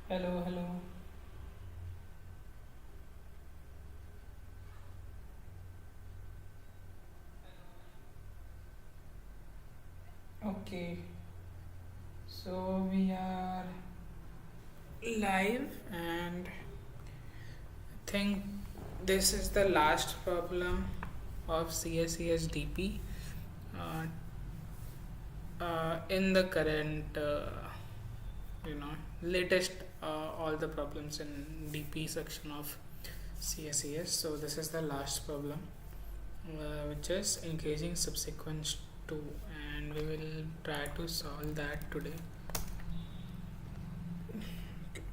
Hello, hello. Okay, so we are live, and I think this is the last problem of cses DP uh, in the current, latest all the problems in DP section of cses. So this is the last problem, which is increasing subsequence 2, and we will try to solve that today.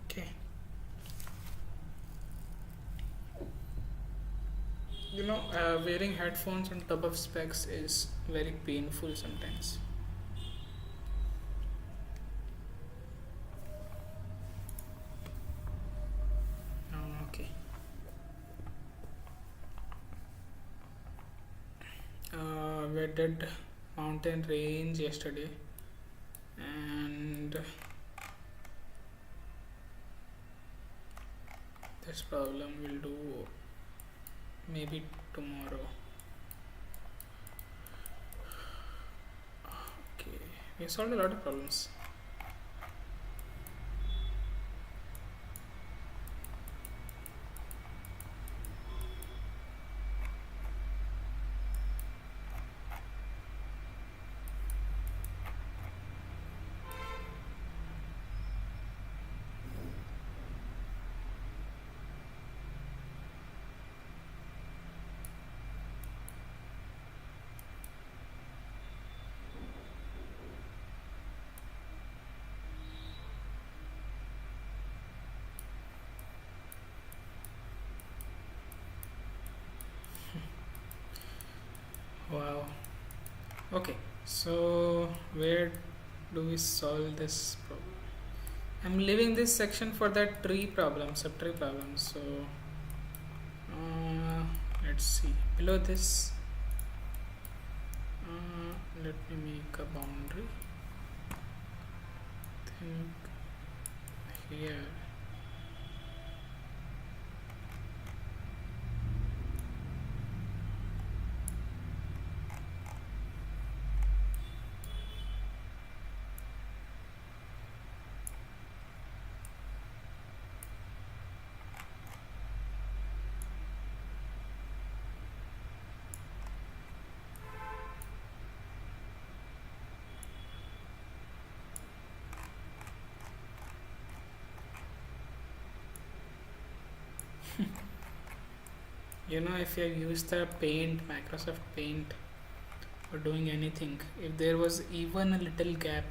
Okay. Wearing headphones on top of specs is very painful sometimes. Okay. We did mountain range yesterday, and this problem we'll do maybe tomorrow. Okay, we solved a lot of problems. Wow. Okay, so where do we solve this problem? I'm leaving this section for that tree problem, subtree problem. So let's see. Below this, let me make a boundary. Think here. If you have used the Microsoft Paint, for doing anything, if there was even a little gap,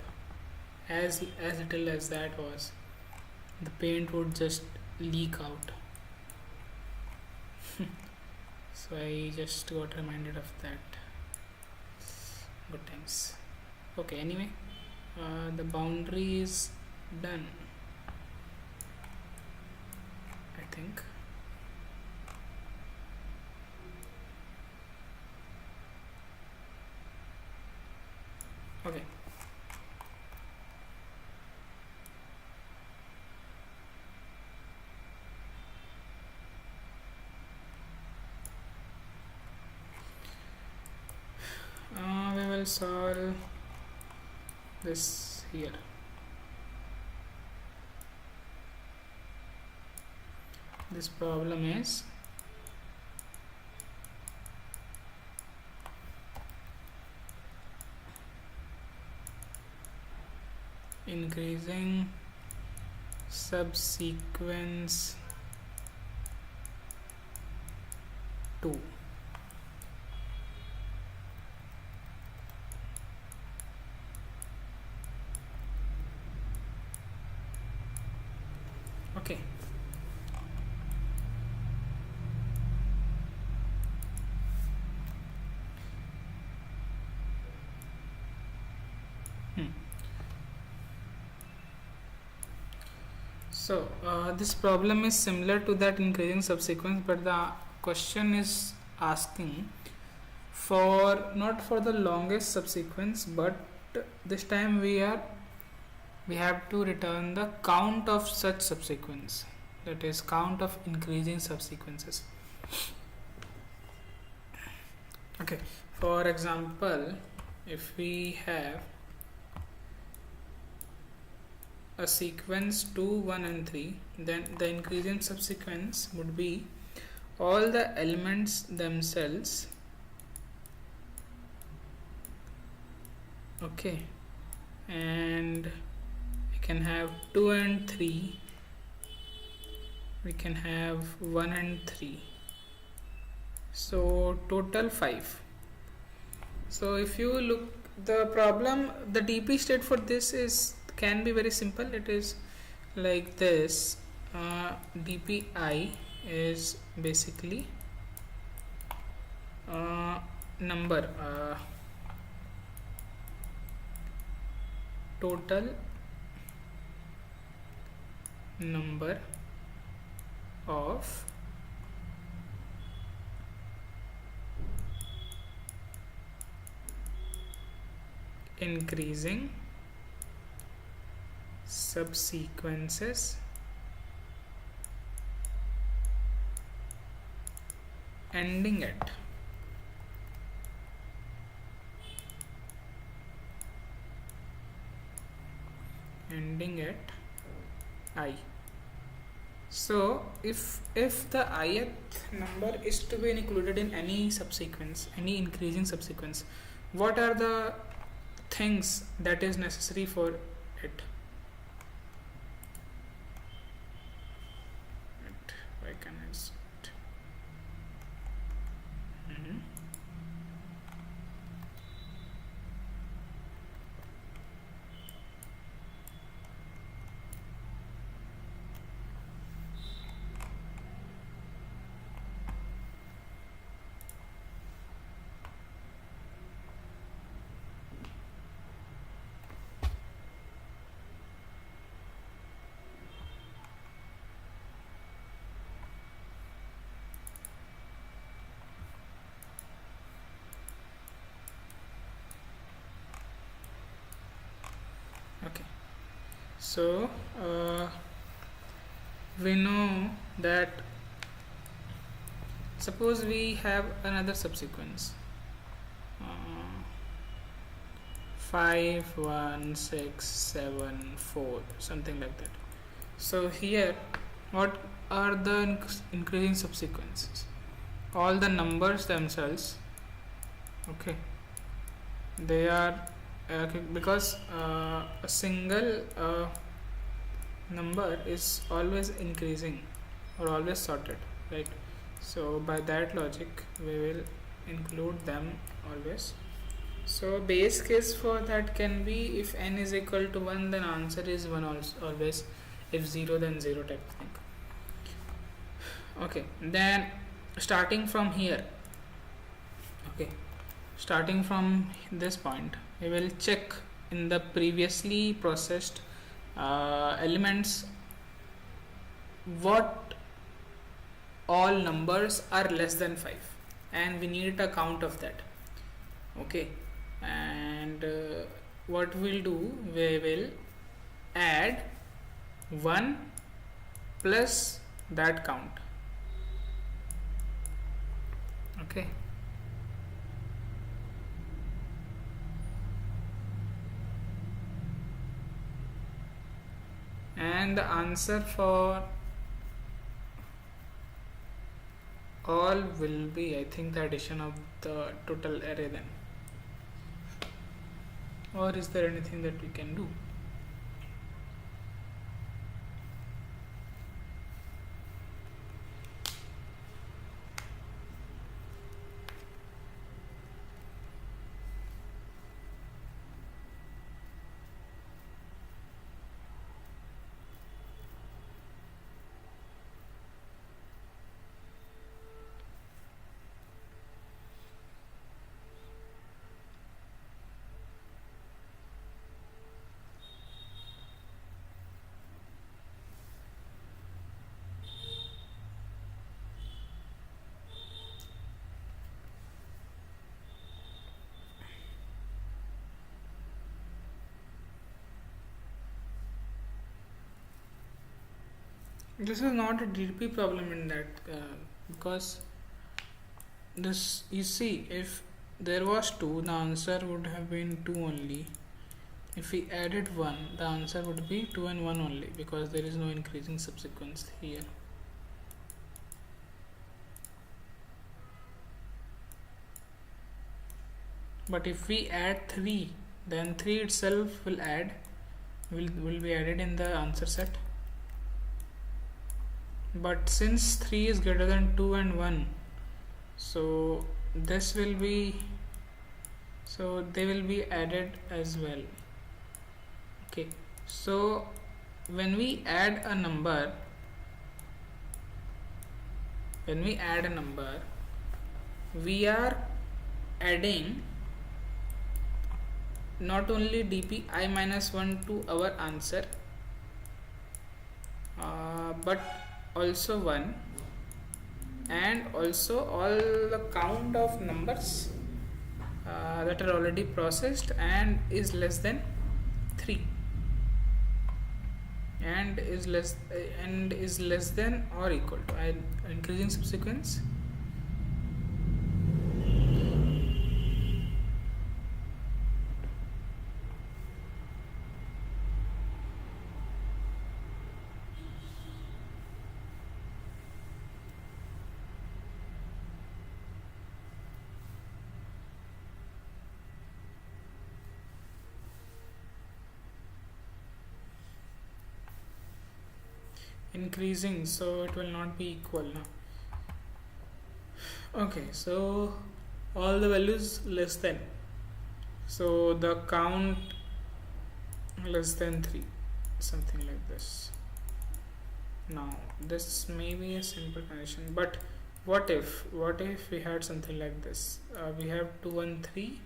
as little as that was, the paint would just leak out. So I just got reminded of that. Good times. Okay, anyway, the boundary is done, I think. Okay. We will solve this here. This problem is increasing subsequence 2. Okay. So this problem is similar to that increasing subsequence, but the question is asking for not for the longest subsequence, but this time we are we have to return the count of such subsequence, that is count of increasing subsequences. Okay, for example, if we have a sequence 2, 1 and 3, then the increasing subsequence would be all the elements themselves. Okay, and we can have 2 and 3, we can have 1 and 3, so total 5. So if you look the problem, the DP state for this is can be very simple. It is like this. DPI is basically number, total number of increasing subsequences ending at I. So if the ith number is to be included in any subsequence, any increasing subsequence, what are the things that is necessary for it? Why can I see it? Okay, so we know that suppose we have another subsequence 5 1 6 7 4, something like that. So here what are the increasing subsequences? All the numbers themselves. Okay, they are because a single number is always increasing or always sorted, right? So by that logic we will include them always. So base case for that can be if n is equal to 1, then answer is 1 always. If 0, then 0 type of thing. Okay, then starting from here, okay, starting from this point, we will check in the previously processed elements what all numbers are less than 5, and we need a count of that. Okay, and what we'll do, we will add 1 plus that count. Okay, and the answer for all will be, I think, the addition of the total array then. Or is there anything that we can do? This is not a DP problem in that because this, you see, if there was 2, the answer would have been 2 only. If we added 1, the answer would be 2 and 1 only, because there is no increasing subsequence here. But if we add 3, then 3 itself will be added in the answer set. But since 3 is greater than 2 and 1, so this will be, so they will be added as well. Okay, so when we add a number, we are adding not only dp I minus 1 to our answer, but also 1, and also all the count of numbers that are already processed and is less than 3, and is less than or equal to increasing subsequence. Increasing, so it will not be equal now. Okay, so all the values less than, so the count less than 3, something like this. Now this may be a simple condition, but what if we had something like this? We have 2 1 3,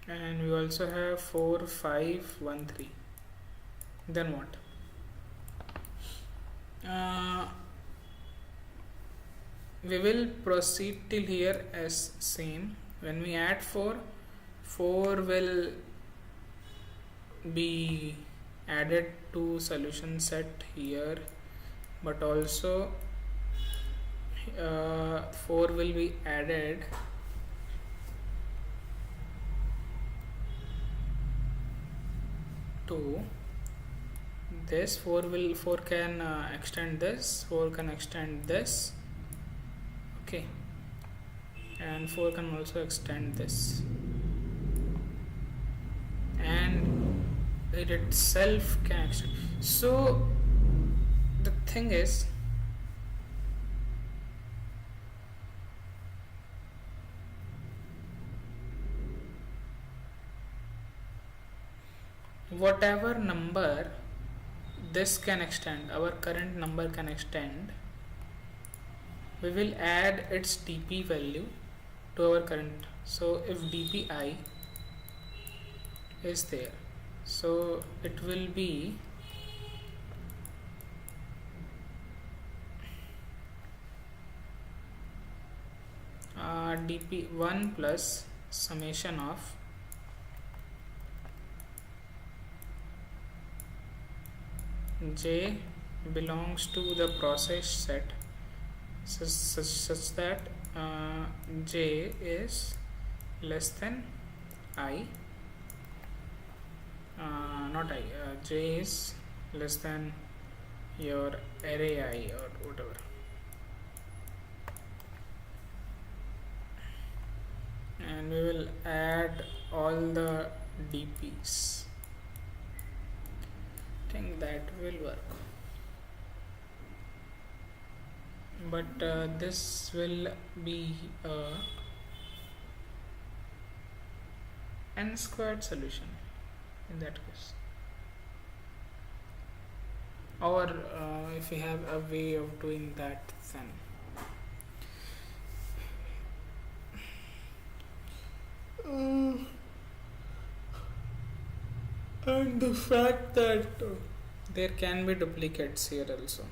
and we also have 4 5 1 3. Then what? We will proceed till here as same. When we add 4 will be added to solution set here, but also 4 will be added to this. 4 can extend this, 4 can extend this, okay, and 4 can also extend this, and it itself can extend. So the thing is, whatever number this can extend, our current number can extend, we will add its dp value to our current. So if dpi is there, so it will be dp1 plus summation of j belongs to the process set such that j is less than I, j is less than your array I or whatever. And we will add all the dp's. I think that will work, but this will be a n squared solution in that case. Or if we have a way of doing that, then and the fact that there can be duplicates here also.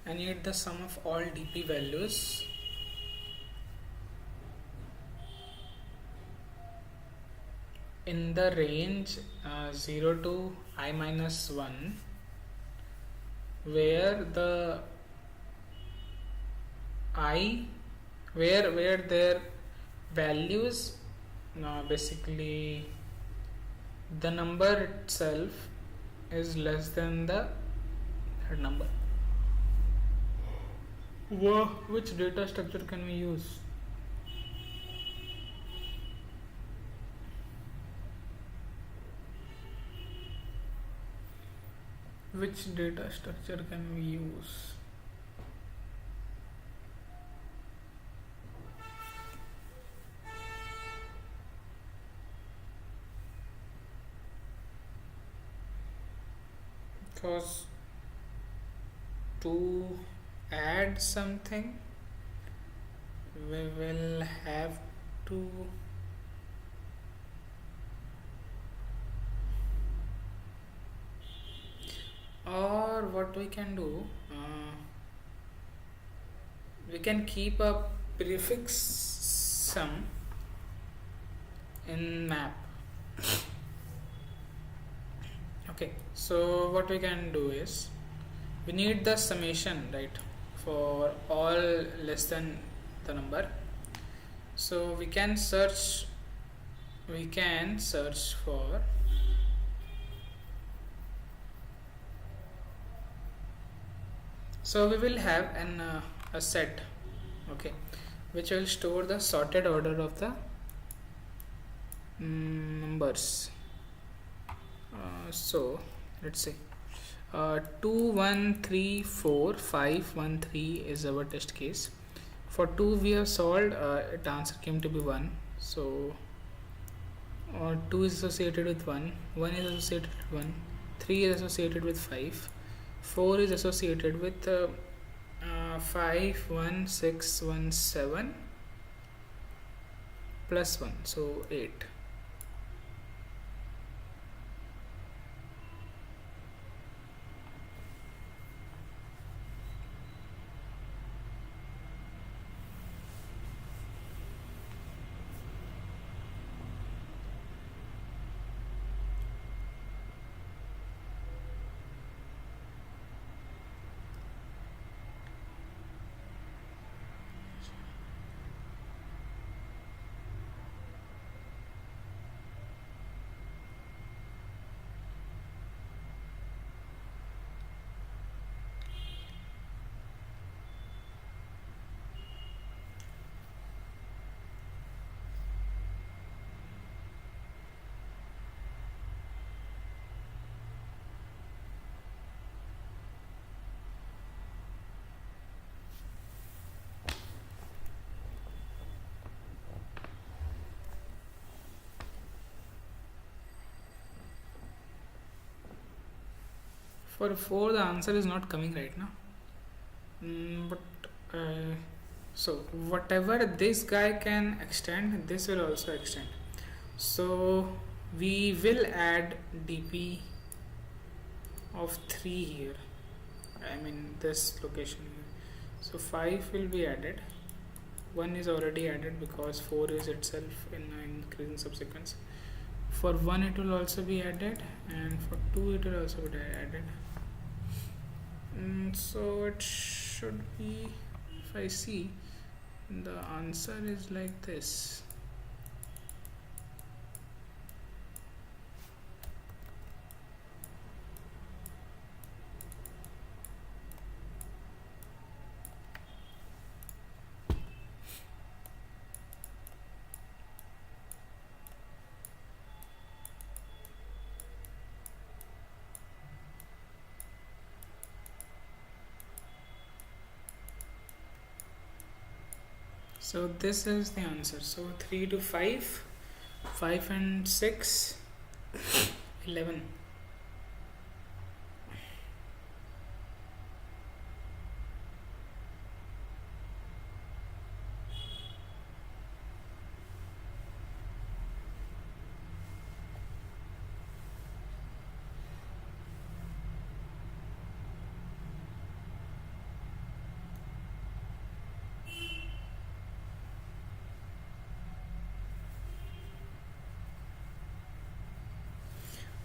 I need the sum of all dp values in the range 0 to I minus 1, where the I where their values, basically the number itself is less than the that number. Which data structure can we use? Which data structure can we use? Because to add something, we will have to or what we can do, we can keep a prefix sum in map. Okay, so what we can do is we need the summation, right, for all less than the number. So we can search for so we will have a set, okay, which will store the sorted order of the numbers. So let's say 2 1 3 4 5 1 3 is our test case. For 2 we have solved, the answer came to be 1. So 2 is associated with 1, 1 is associated with 1, 3 is associated with 5, 4 is associated with 5 1 6 1 7 plus 1, so 8. For 4 the answer is not coming right now. But so whatever this guy can extend, this will also extend. So we will add dp of 3 here, I mean this location here. So 5 will be added, 1 is already added because 4 is itself in increasing subsequence. For 1 it will also be added, and for 2 it will also be added. So it should be, if I see, the answer is like this. So this is the answer. So 3 to 5, 5 and 6, 11.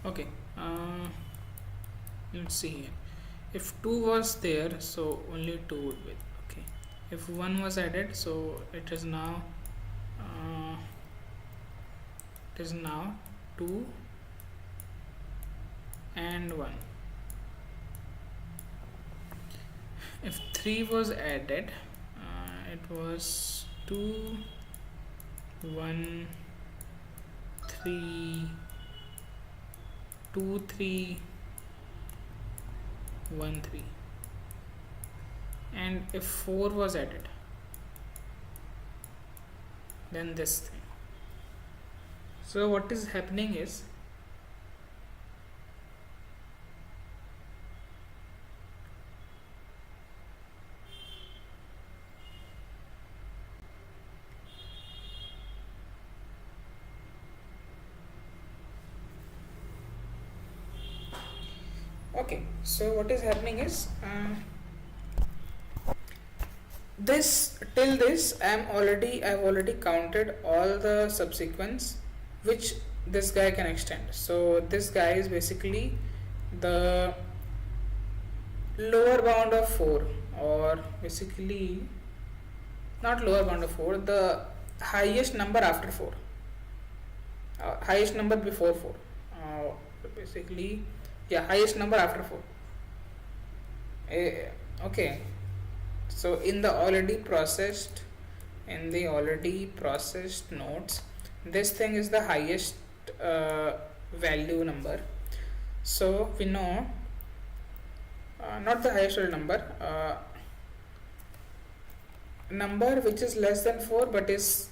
Okay, let's see here. If 2 was there, so only 2 would be okay. If 1 was added, so uh, it is now 2 and 1. If 3 was added, it was 2 1 3 2 3 1 3. And if 4 was added, then this thing. So what is happening is, okay, so what is happening is, this till this I've already counted all the subsequence which this guy can extend. So this guy is basically the lower bound of 4, or basically not lower bound of 4, the highest number after 4, highest number before 4, basically, yeah, highest number after 4. Okay, so in the already processed nodes, this thing is the highest value number. So we know, not the highest value number which is less than 4, but is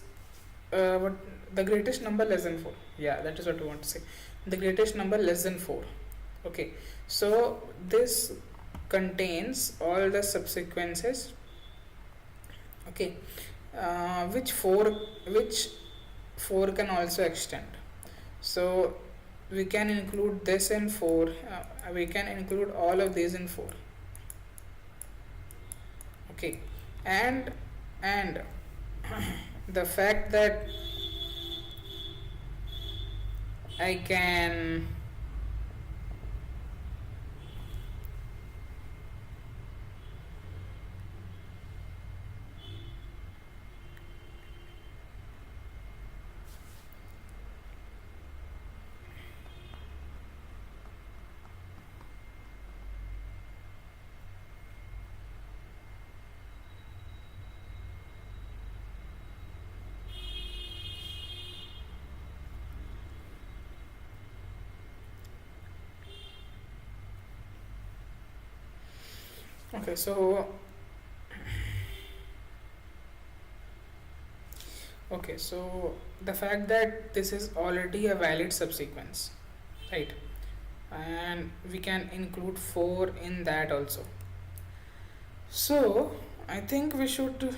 what the greatest number less than 4. Yeah, that is what we want to say, the greatest number less than 4. Okay, so this contains all the subsequences, okay, which 4 can also extend. So we can include this in 4, we can include all of these in 4. Okay, and the fact that I can okay, so the fact that this is already a valid subsequence, right, and we can include 4 in that also. So I think we should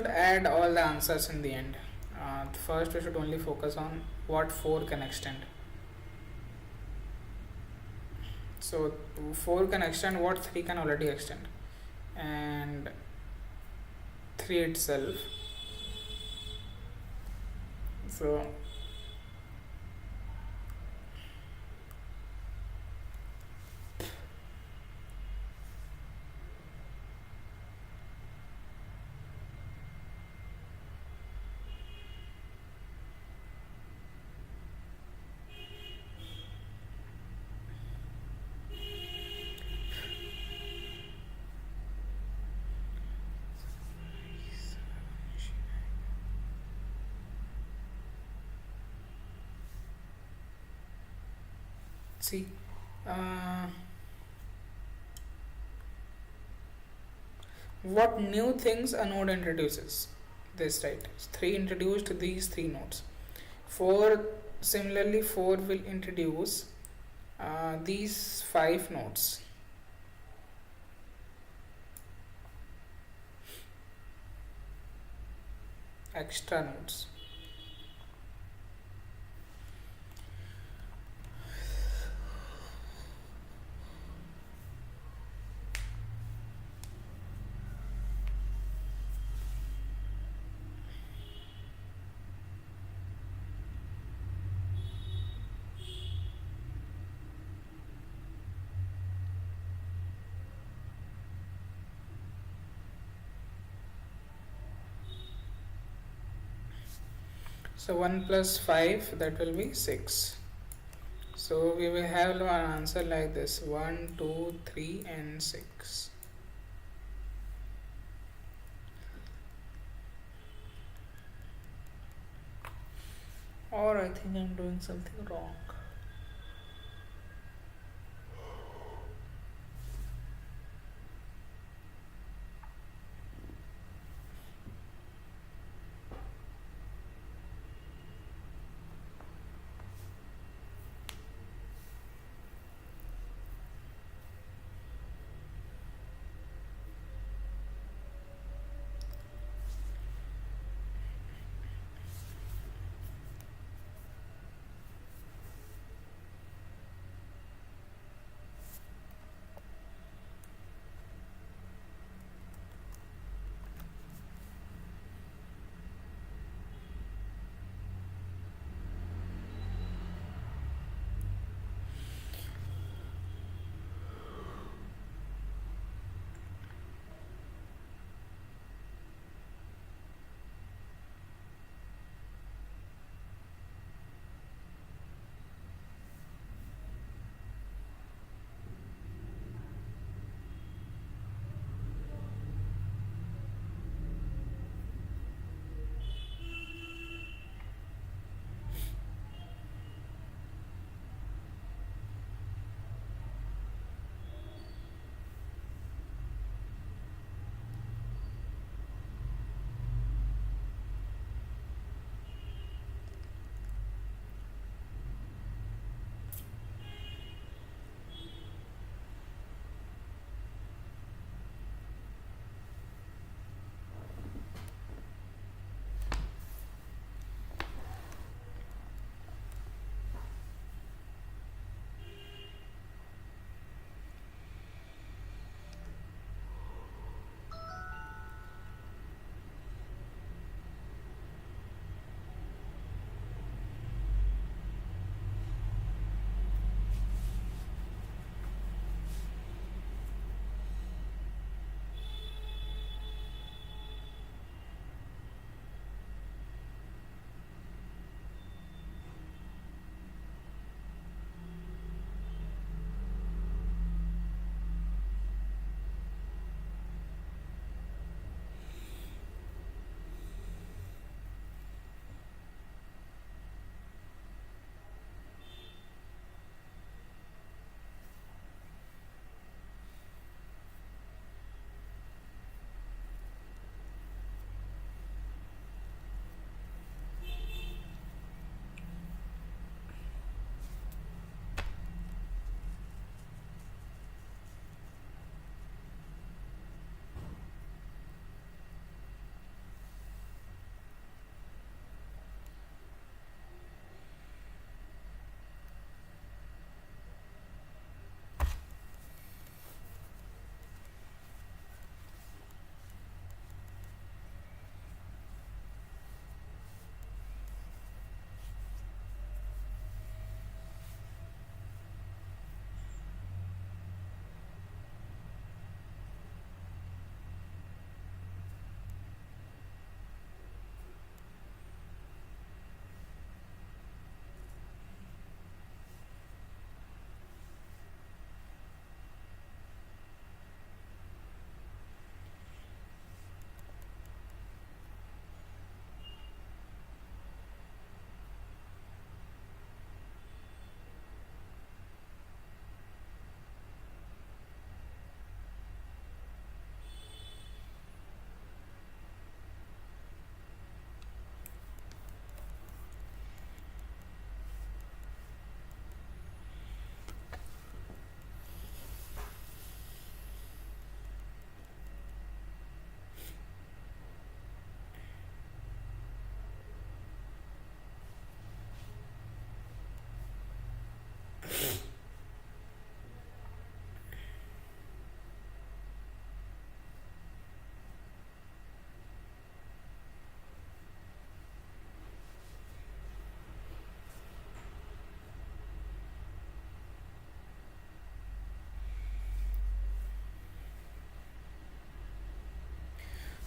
add all the answers in the end. First we should only focus on what 4 can extend. So 4 can extend what 3 can already extend, and 3 itself. So see, what new things a node introduces. This, right, 3 introduced these 3 nodes. 4 similarly, 4 will introduce these 5 nodes. Extra nodes. So 1 plus 5, that will be 6. So we will have an answer like this: 1, 2, 3 and 6. Or I think I'm doing something wrong.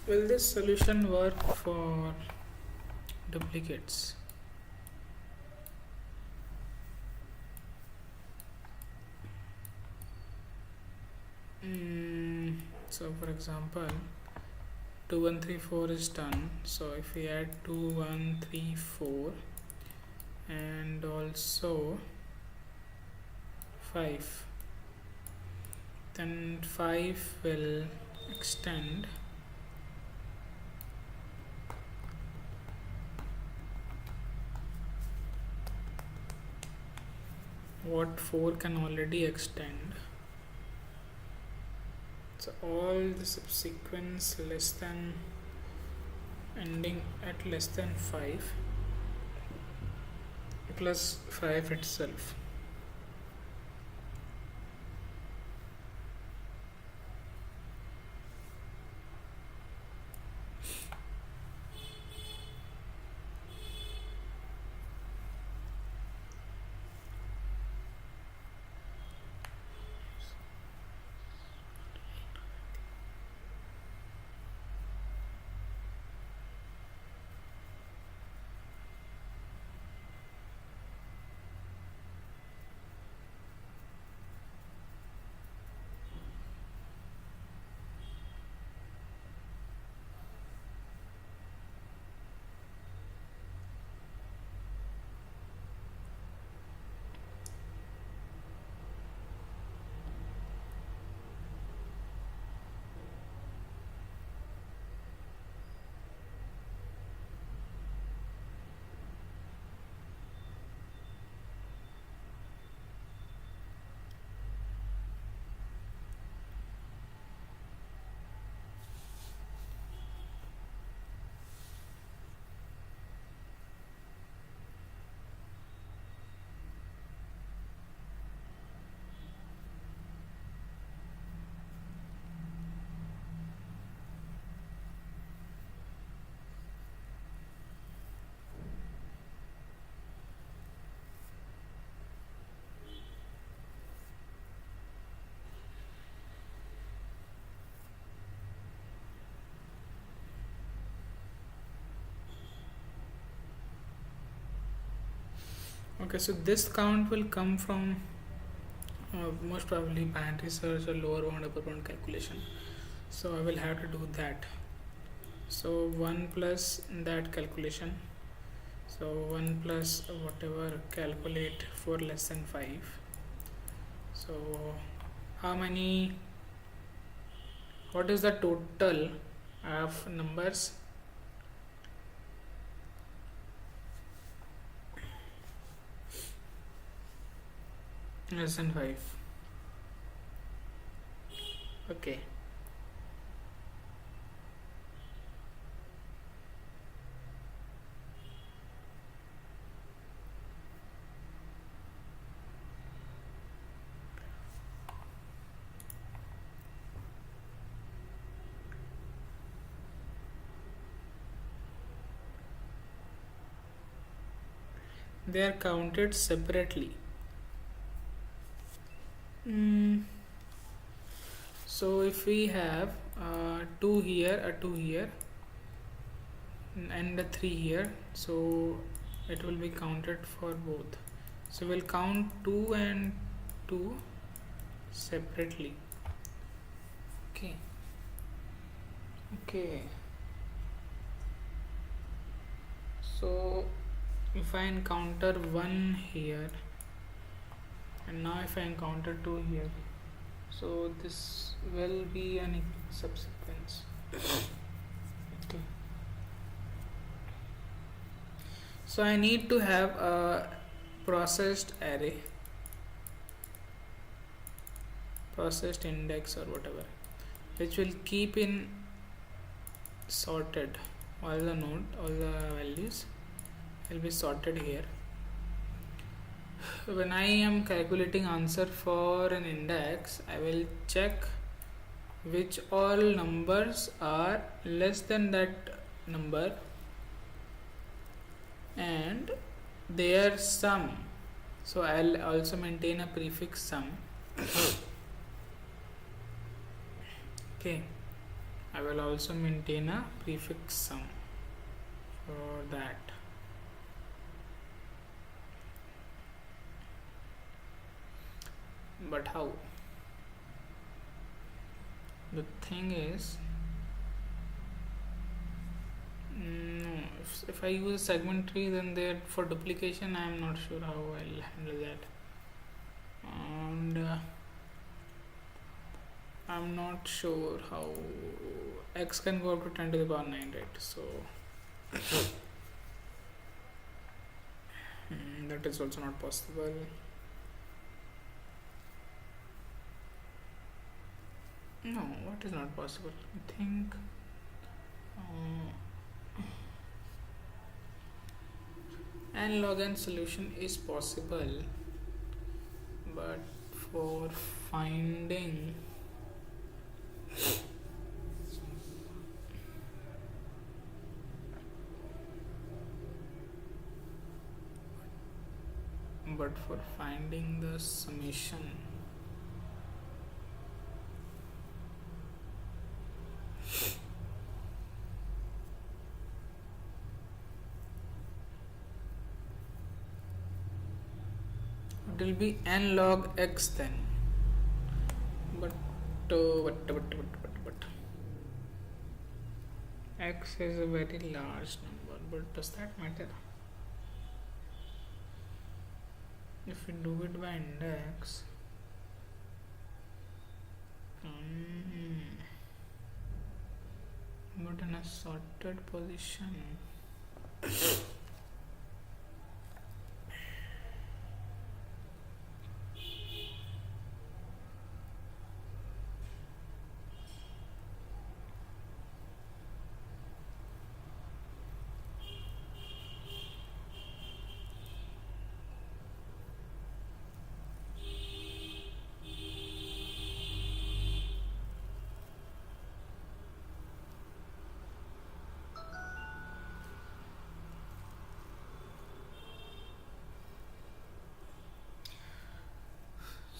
Will this solution work for duplicates? So for example, 2134 is done. So if we add 2134 and also 5, then 5 will extend what 4 can already extend. So all the subsequence less than ending at less than 5 plus 5 itself. Okay, so this count will come from most probably binary search or lower bound upper bound calculation. So I will have to do that. So 1 plus that calculation. So 1 plus whatever calculate for less than 5. So how many, what is the total of numbers? Less than 5. Okay. They are counted separately. So if we have 2 here, a 2 here, and a 3 here, so it will be counted for both. So we'll count 2 and 2 separately. Okay. So if I encounter 1 here, and now if I encounter 2 here, so this will be an subsequence. Okay. So I need to have a processed array, processed index or whatever, which will keep in sorted all the values will be sorted here. When I am calculating answer for an index, I will check which all numbers are less than that number and their sum. So I'll also maintain a prefix sum. Okay, I will also maintain a prefix sum for that. But how? The thing is, no, if I use a segment tree, then there for duplication, I am not sure how I'll handle that, and I'm not sure how x can go up to 10 to the power 9, right? So that is also not possible. No, what is not possible? I think n log n solution is possible, but for finding the summation, it will be n log x then. But x is a very large number, but does that matter? If we do it by index, but in a sorted position,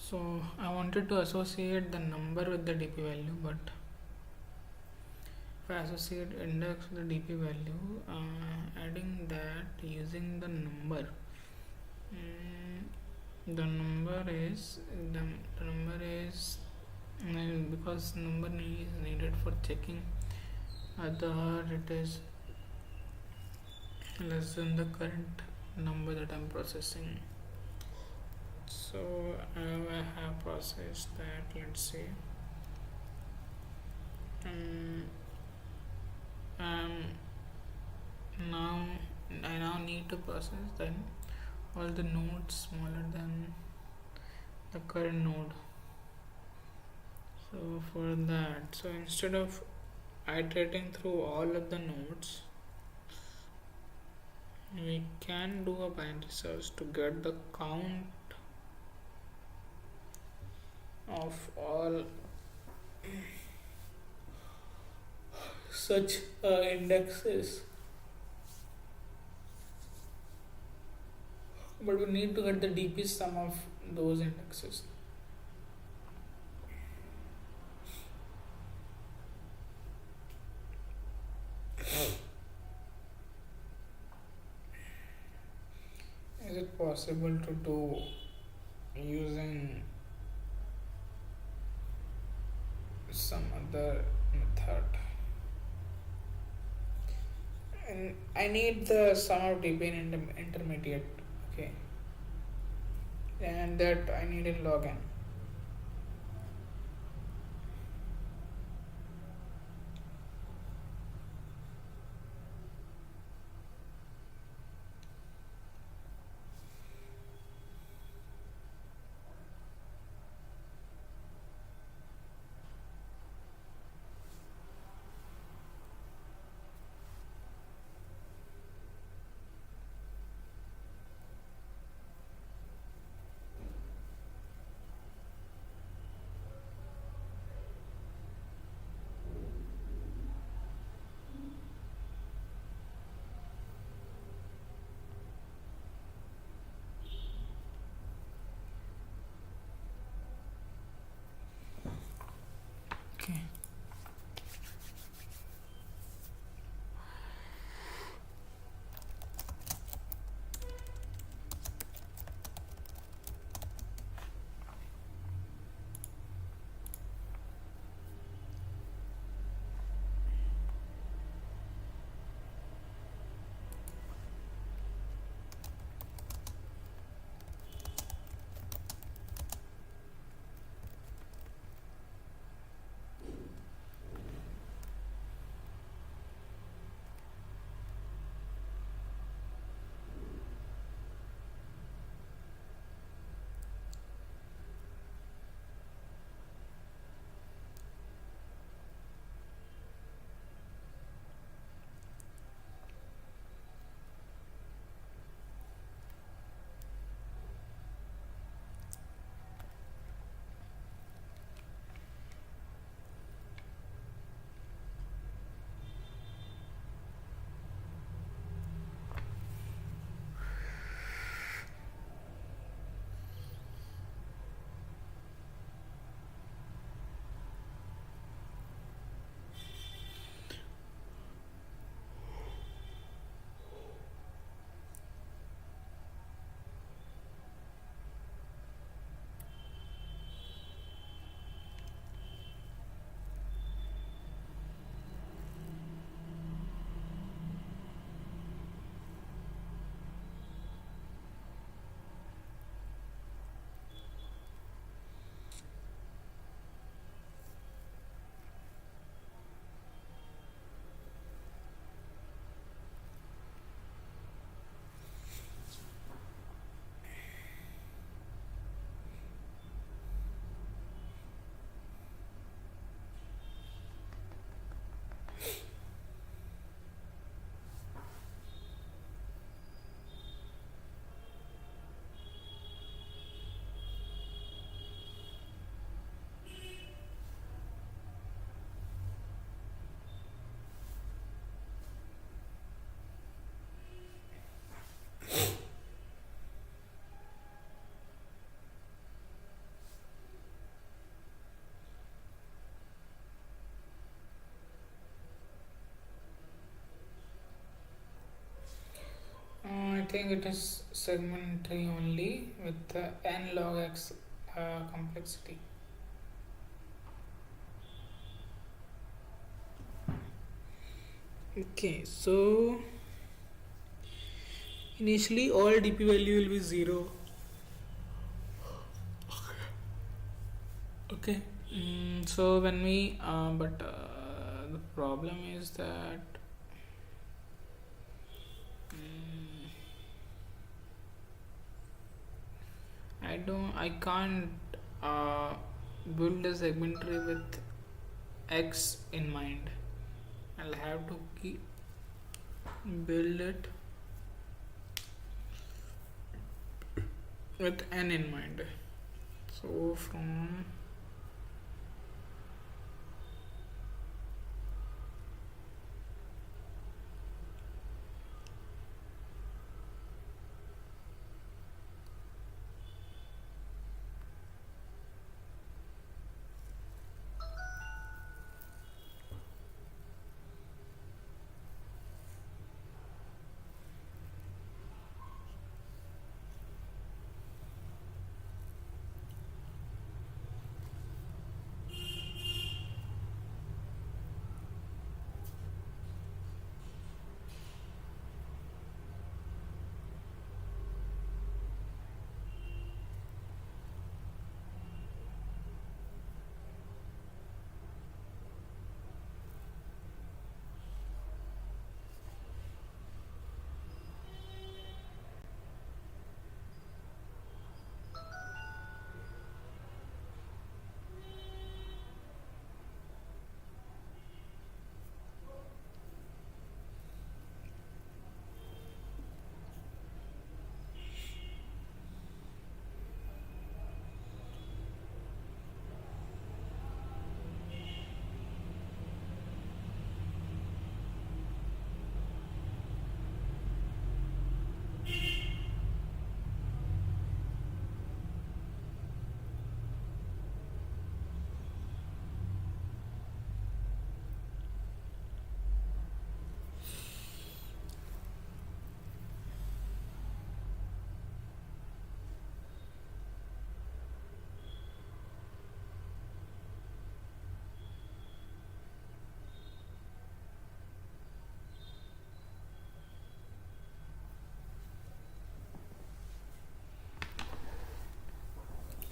so I wanted to associate the number with the dp value, but if I associate index with the dp value, adding that using the number, the number is because number is needed for checking whether it is less than the current number that I'm processing. So I have processed that, let's say, now I now need to process then all the nodes smaller than the current node. So for that, so instead of iterating through all of the nodes, we can do a binary search to get the count of all such indexes, but we need to get the dp sum of those indexes. Is it possible to do using some other method? And I need the sum of dp in intermediate, okay, and that I need in log n. Okay. think it is segment tree only with n log x complexity. Okay, so initially all dp value will be 0. Okay. So when we but the problem is that I can't build a segment tree with x in mind. I'll have to build it with n in mind. So from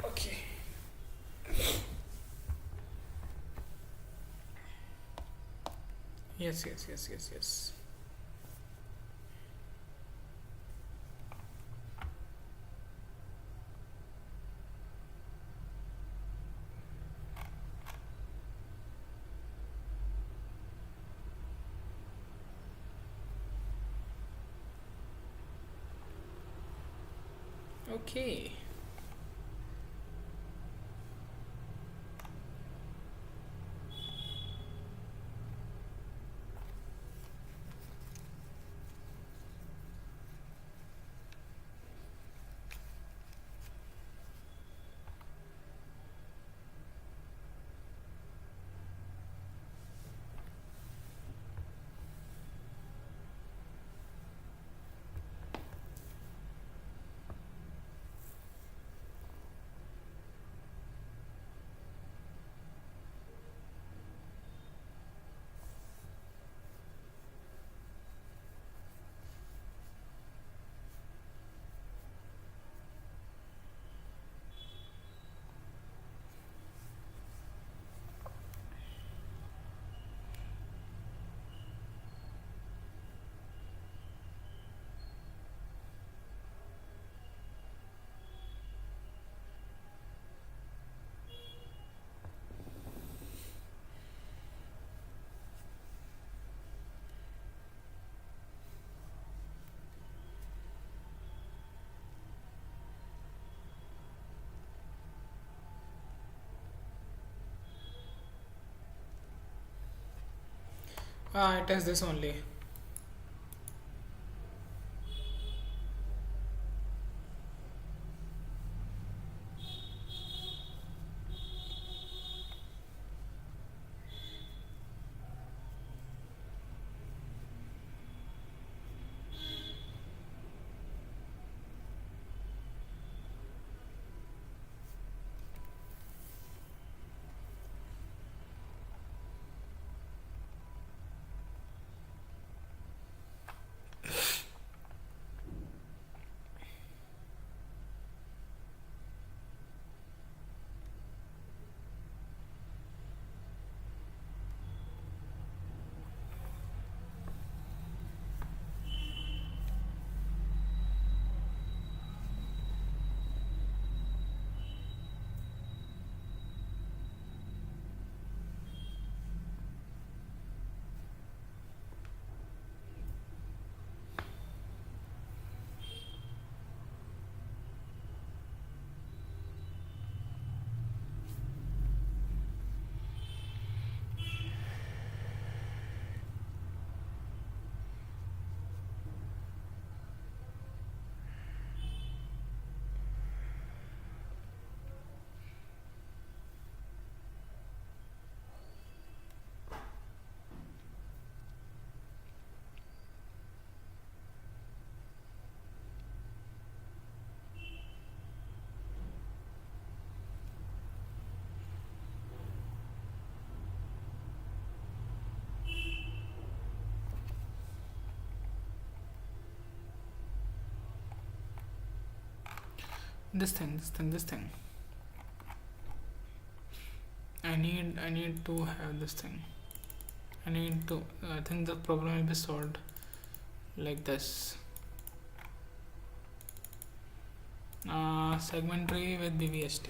okay. Yes. Okay. It is this only. This thing. I need to have this thing. I think the problem will be solved like this. Segment tree with BVST.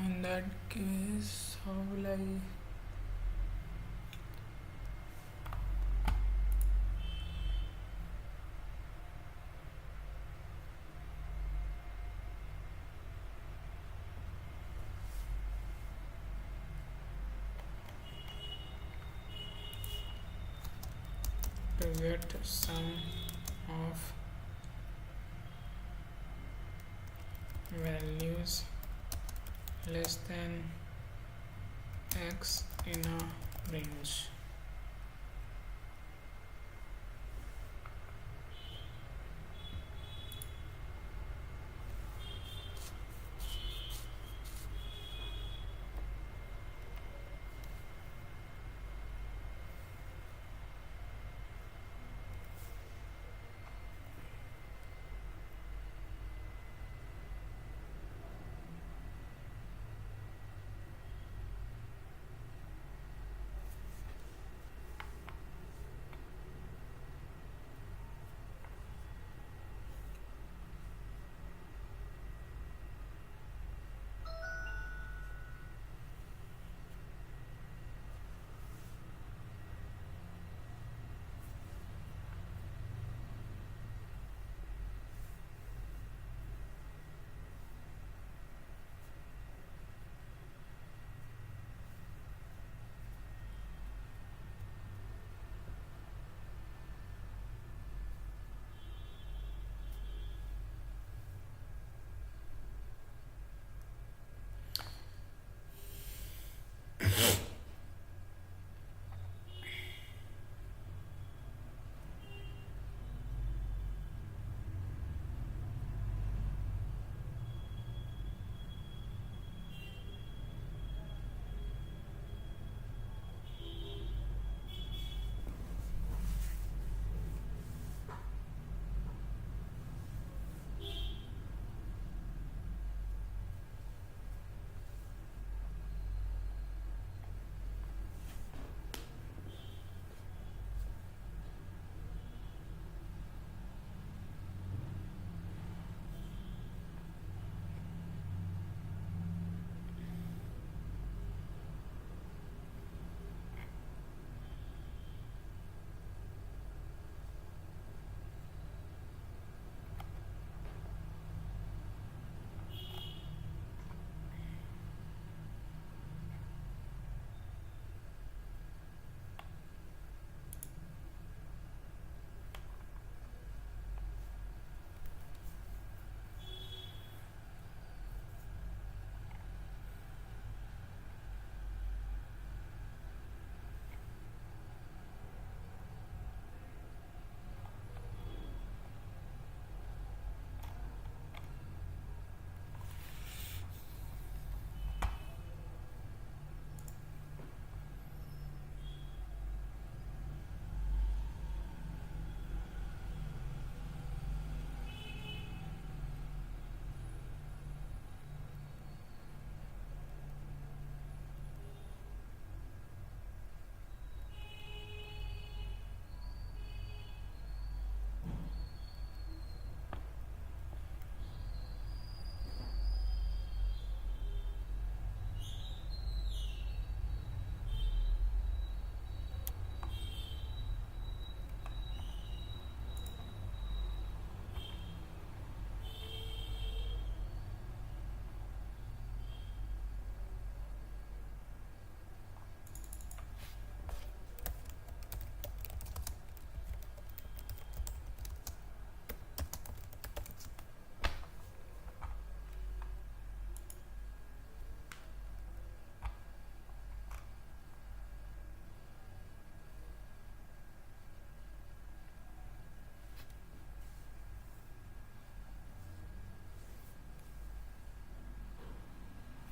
In that case, how will I? To get sum of values less than x in a range.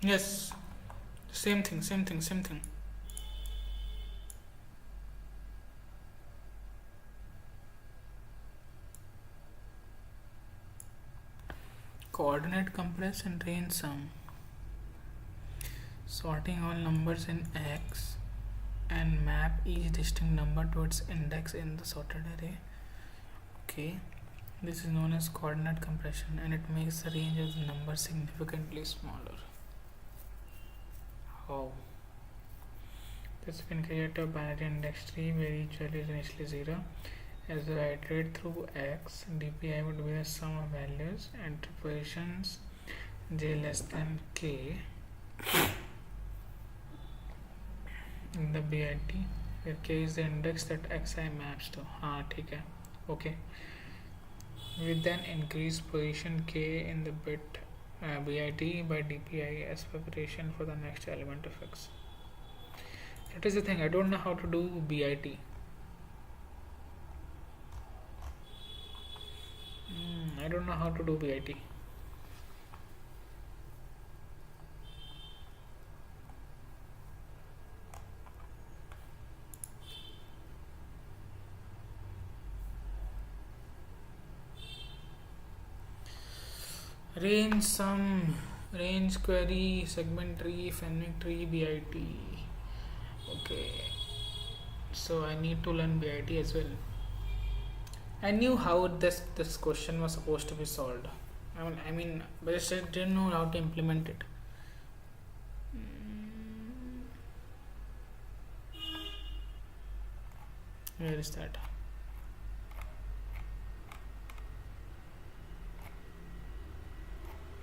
Yes, same thing, same thing, same thing. Coordinate compress and range sum. Sorting all numbers in X and map each distinct number to its index in the sorted array. Okay, this is known as coordinate compression, and it makes the range of the number significantly smaller. How? This can create a binary index tree where each value is initially 0. As I iterate through X, dpi would be the sum of values and positions j less than k in the bit, where k is the index that xi maps to. ठीक है. Okay. We then increase position k in the bit bit by dpi as preparation for the next element of x. That is the thing. I don't know how to do bit. I don't know how to do bit. Range sum, range query, segment tree, fenwick tree, bit. Okay, so I need to learn bit as well. I knew how this question was supposed to be solved. I mean, but I just didn't know how to implement it. Where is that?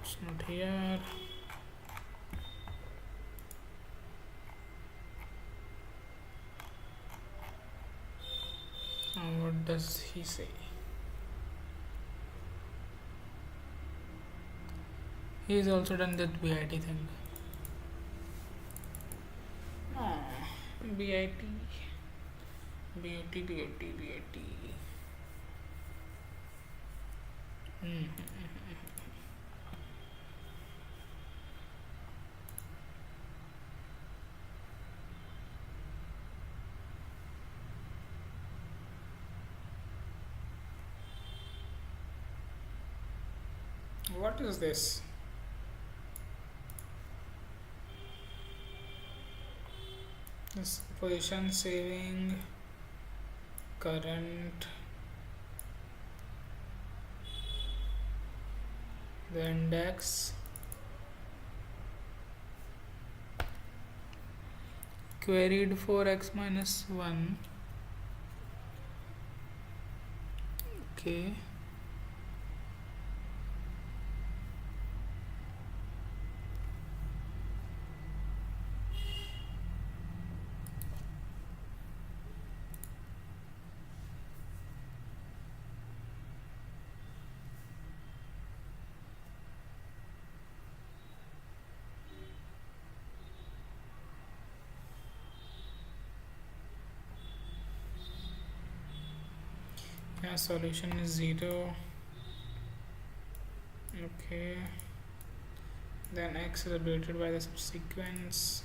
It's not here. What does he say? He has also done that bit thing. Bit. What is this? This position saving current, the index, queried for x minus 1. Okay. Yeah, solution is 0. Okay, then x is updated by the subsequence.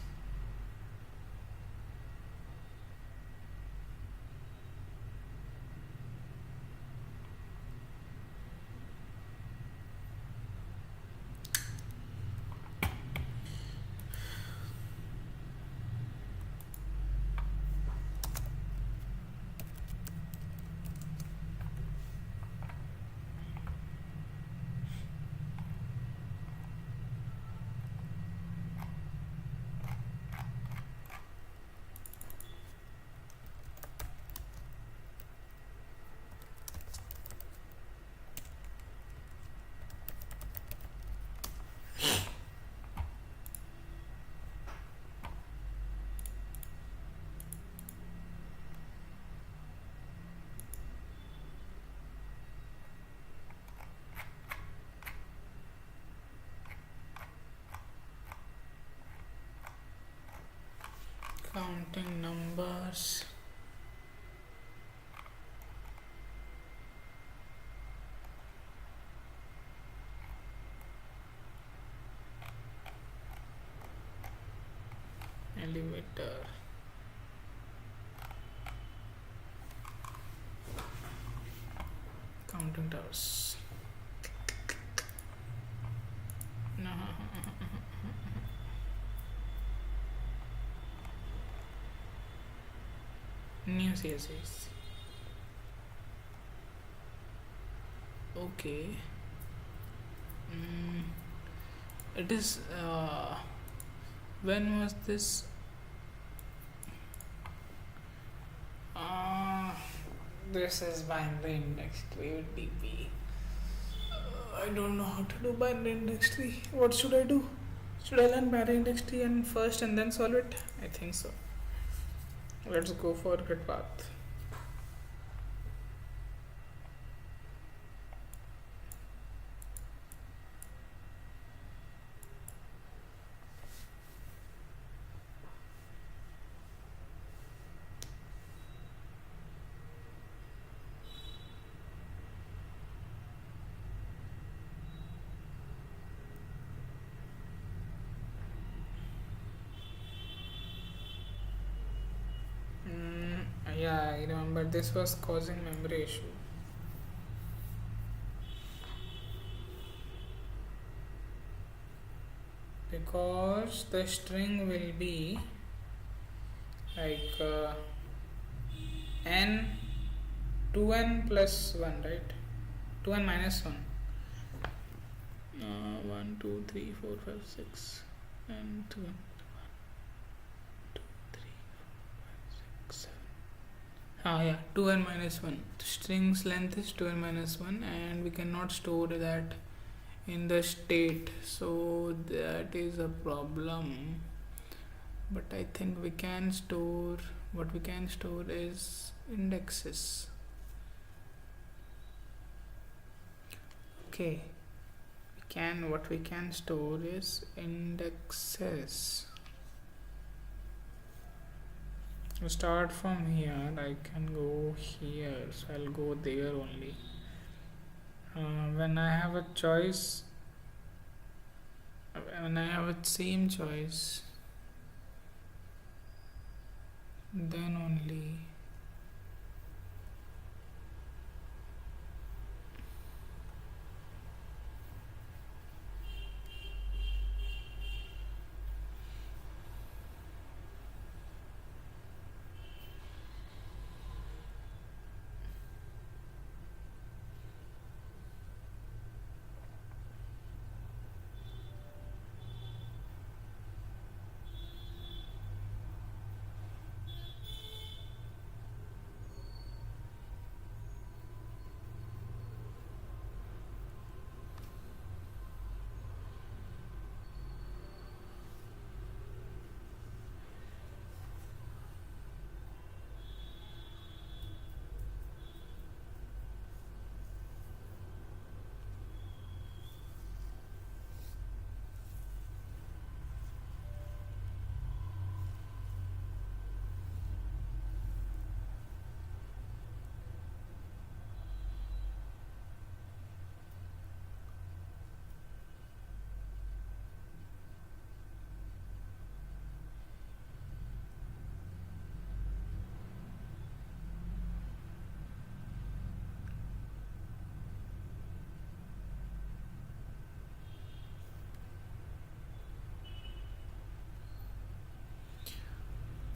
Counting numbers. elevator, counting towers. No. New cses. Okay. It is when was this? This is binary index tree with DP. I don't know how to do binary index tree. What should I do? Should I learn binary index tree and first and then solve it? I think so. Let's go for grid path. Yeah, I remember this was causing memory issue. Because the string will be like n 2n plus 1, right? 2n minus 1. 1 2 3 4 5 6 and 2n. 1 2 3 4 5 6 7. Yeah, 2n minus 1. The string's length is 2n minus 1 and we cannot store that in the state, so that is a problem. But I think we can store, what we can store is indexes. Okay, what we can store is indexes. We start from here. I can go here, so I'll go there only. When I have a choice, when I have a same choice, then only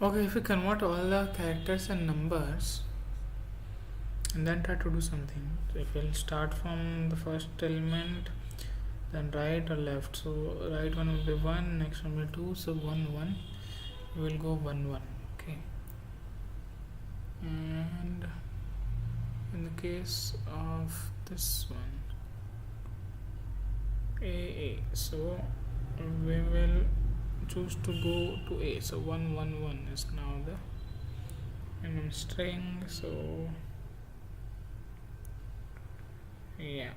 okay, if we convert all the characters and numbers and then try to do something. So if we'll start from the first element, then right or left. So right one will be 1, next one will be 2, so 1 1. We will go 1 1. Okay. And in the case of this one, A, so we will choose to go to A. So 1 1 1 is now the minimum string. So yeah.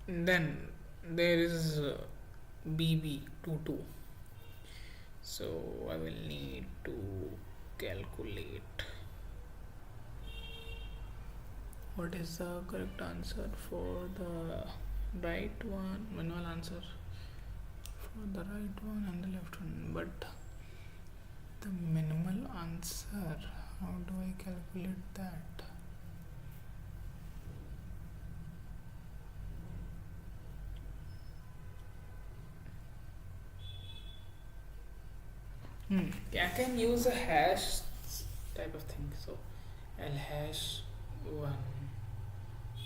Then there is BB 2 2. So I will need to calculate. What is the correct answer for the right one? Manual answer for the right one and the left one. But the minimal answer, how do I calculate that? I can use a hash type of thing. So L hash 1.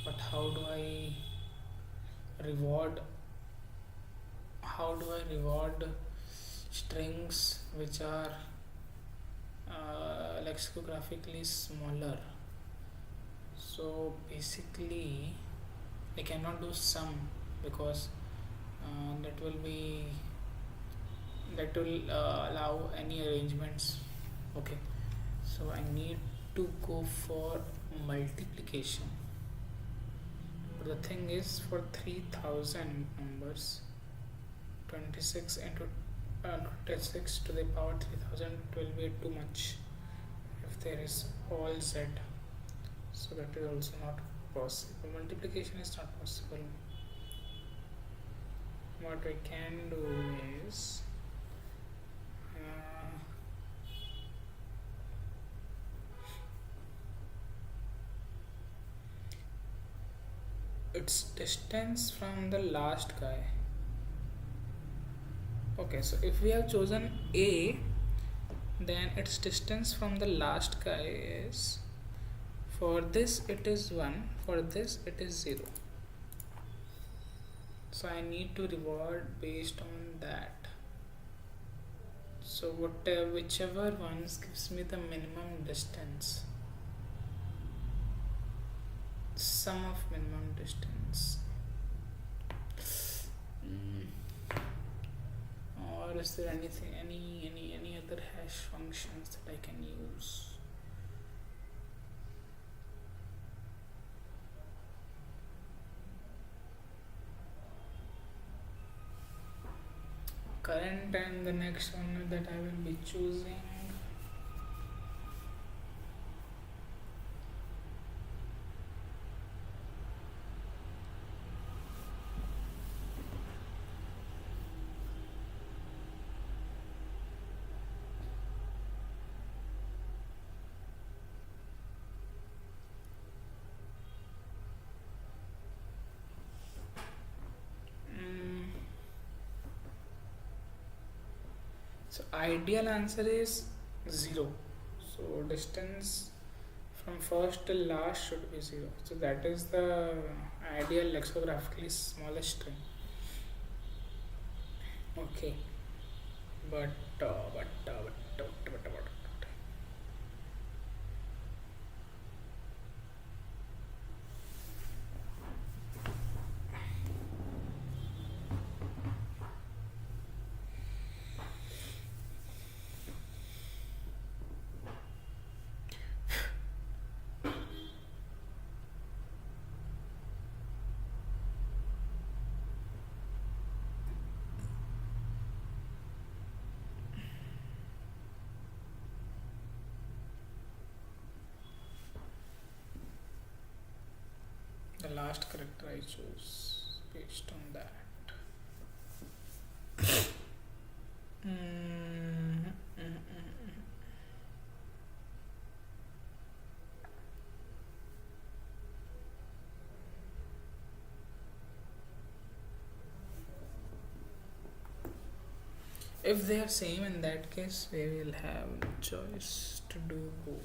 But how do I reward? How do I reward strings which are lexicographically smaller? So basically, I cannot do sum because that will allow any arrangements. Okay, so I need to go for multiplication. But the thing is, for 3000 numbers, 26 into 26 to the power 3000 will be too much if there is all z. So that is also not possible. Multiplication is not possible. What I can do is its distance from the last guy. Okay, so if we have chosen A, then its distance from the last guy is, for this it is 1, for this it is 0. So I need to reward based on that. So whichever ones gives me the minimum distance, sum of minimum distance. Or is there anything, any other hash functions that I can use? Current and the next one that I will be choosing. So ideal answer is 0. So distance from first till last should be 0. So that is the ideal lexicographically smallest string. Okay, but the last character I chose based on that. If they are same, in that case we will have choice to do both.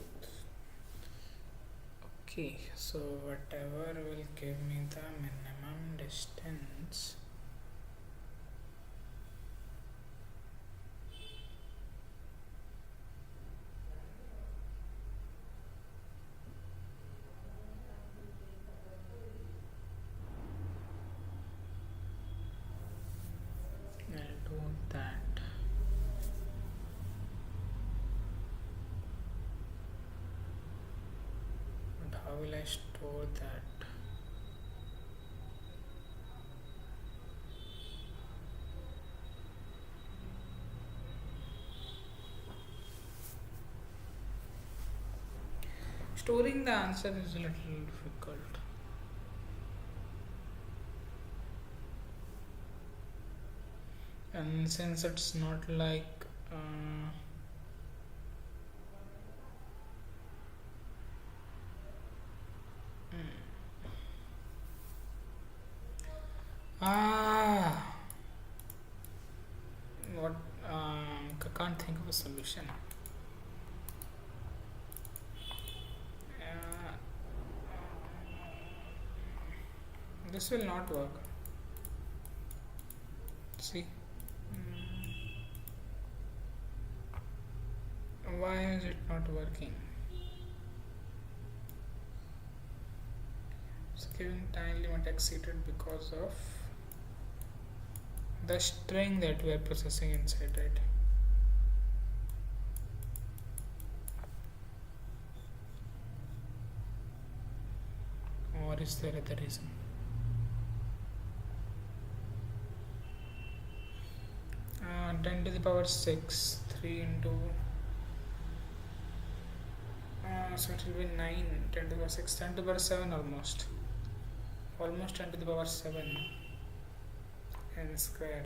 Okay, so whatever will give me the minimum distance, I'll do that. But how will I store that? storing the answer is a little difficult. And since it's not like ah what I can't think of a solution. uh, this will not work. See, why is it not working? It's giving time limit exceeded because of the string that we are processing inside, right? Or is there other reason? Uh, 10 to the power 6, 3 into so it will be 9, 10 to the power 6, 10 to the power 7 almost 10 to the power 7 n square.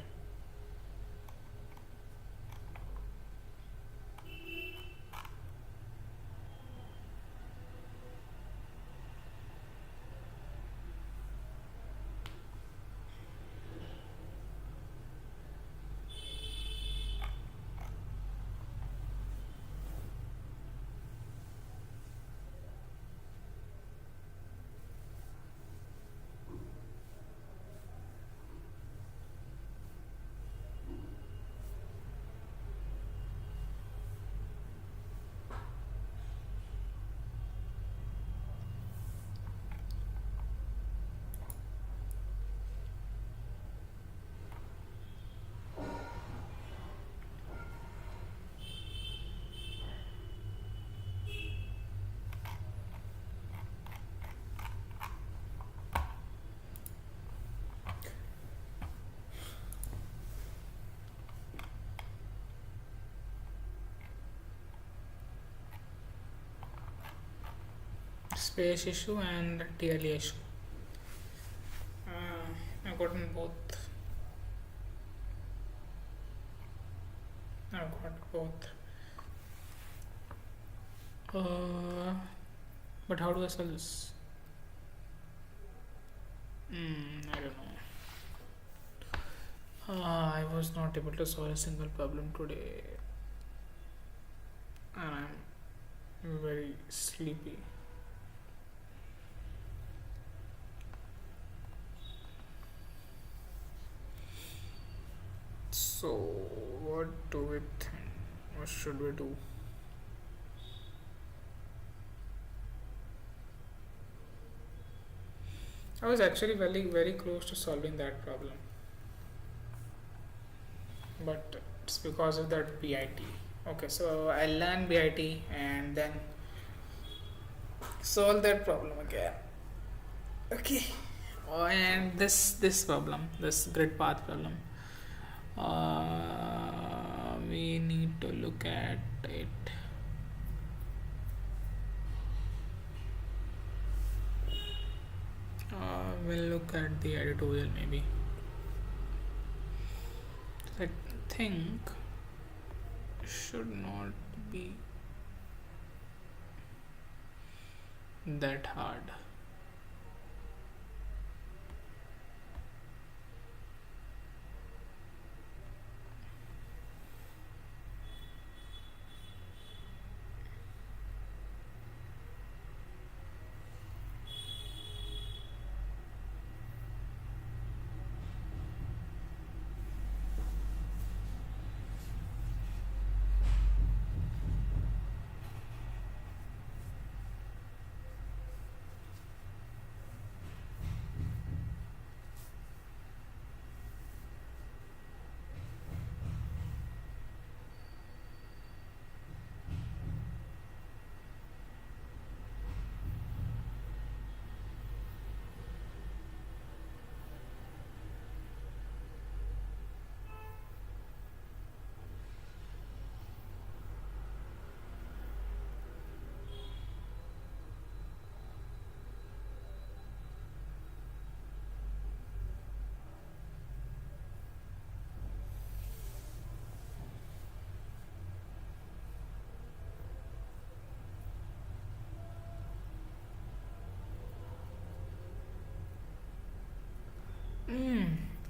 Space issue and TLE issue. I've gotten both. I've got both. But how do I solve this? I don't know. I was not able to solve a single problem today, and I'm very sleepy. So, what do we think? What should we do? I was actually very close to solving that problem, but it's because of that BIT. Okay, so I'll learn BIT and then solve that problem again. Okay. Oh, and this problem, this grid path problem, we need to look at it. We'll look at the editorial maybe. I think should not be that hard.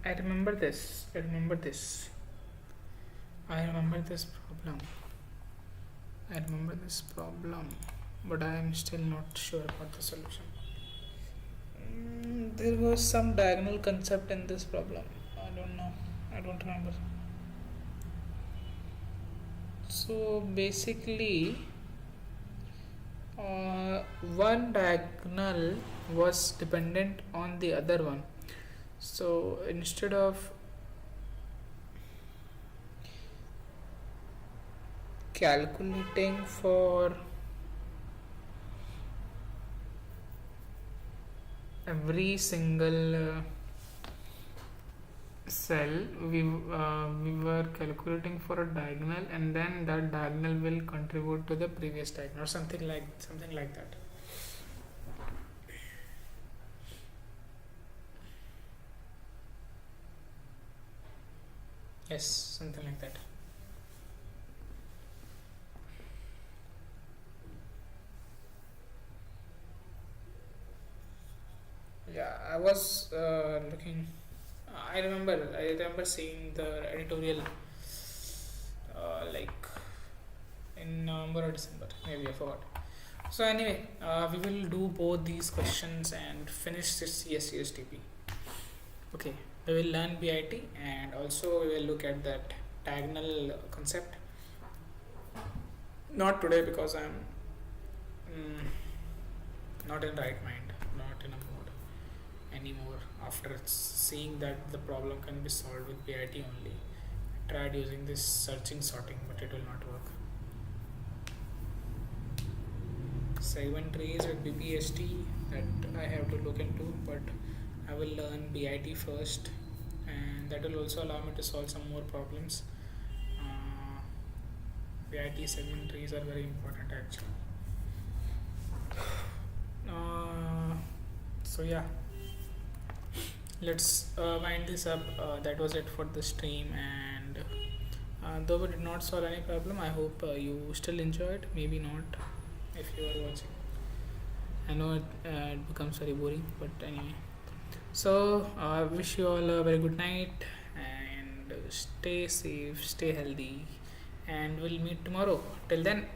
I remember this. I remember this. I remember this problem. I remember this problem, but I am still not sure about the solution. There was some diagonal concept in this problem. I don't know. I don't remember. So basically, one diagonal was dependent on the other one. So instead of calculating for every single cell, we were calculating for a diagonal, and then that diagonal will contribute to the previous diagonal, or something like that. Yes, something like that. Yeah, I was looking. I remember seeing the editorial, like in November or December, maybe I forgot. So anyway, we will do both these questions and finish this CSCSTP. Okay, we will learn BIT and also we will look at that diagonal concept. Not today because I'm not in right mind, not in a mood anymore. After seeing that the problem can be solved with BIT only, I tried using this searching sorting, but it will not work. Segment trees with BPST, that I have to look into, but I will learn BIT first, and that will also allow me to solve some more problems. BIT segment trees are very important actually. So yeah, let's wind this up. That was it for the stream, and though we did not solve any problem, I hope you still enjoyed. Maybe not if you are watching. I know it becomes very boring, but anyway. So I wish you all a very good night, and stay safe, stay healthy, and we'll meet tomorrow. Till then.